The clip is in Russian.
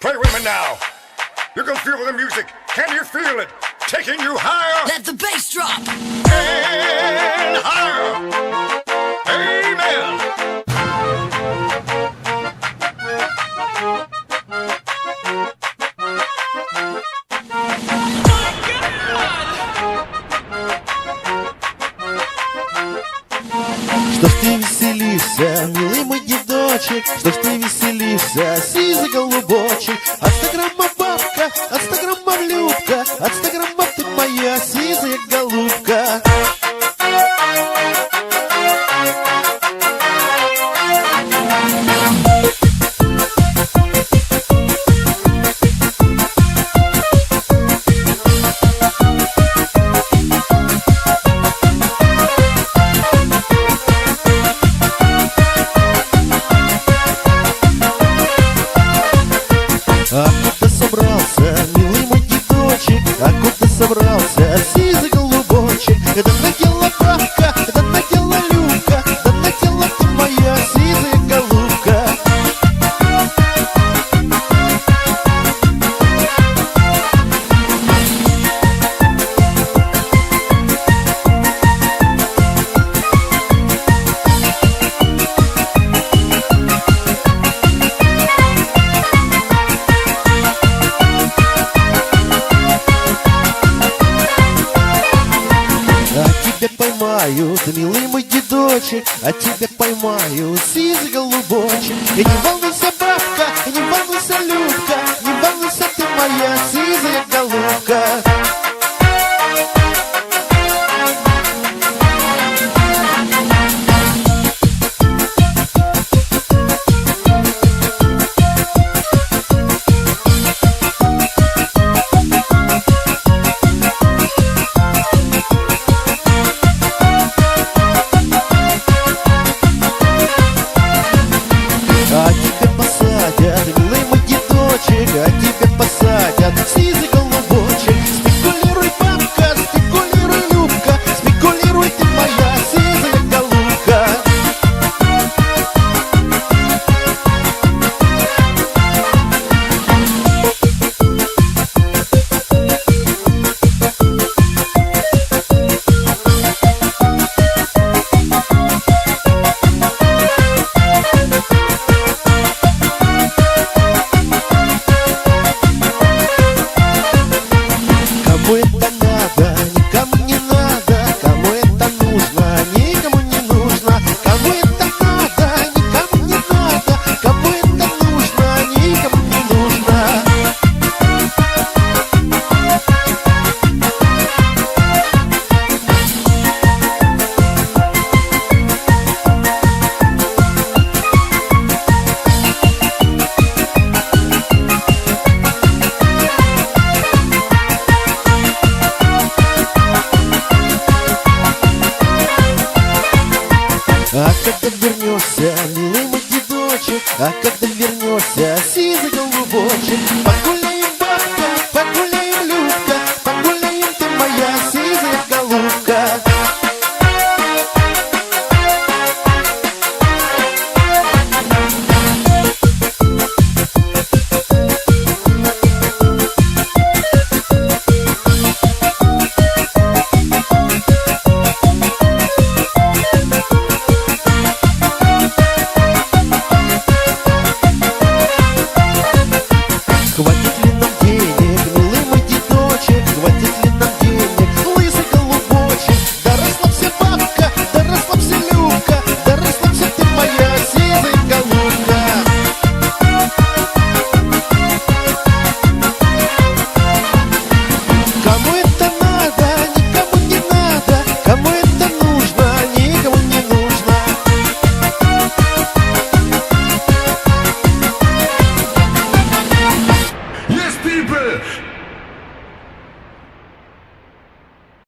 Play with me now. You can feel the music. Can you feel it? Taking you higher. Let the bass drop. And higher. Amen. Что ж ты веселишься, милый мой дедочек? Что ж ты веселишься, сизый голубочек? От 100 граммов бабка, от 100 граммов Любка, от 100 граммов ты моя сизая голубка. А куда собрался, милый мой дедочек? А куда собрался, сизый голубочек? Это надела бабка, это надела Любка, да надела ты моя сизая голубка. Тебя поймаю, ты милый мой дедочек, а тебя поймаю, сизый голубочек. И не волнуйся, бабка, и не волнуйся, Любка, не волнуйся, ты моя сизая голубка. А тебя посадят, милый мой дедочек, а тебя посадят, сизый голубочек. Спекулируй, бабка, спекулируй, Любка, спекулируй, ты моя сизая голубка. Кому это надо, никому не надо. Кому это нужно, никому не нужно. Кому это надо, никому не надо. Кому это нужно, никому не нужно. А когда вернешься, милый мой дедочек, а когда вернешься, сизый голубочек,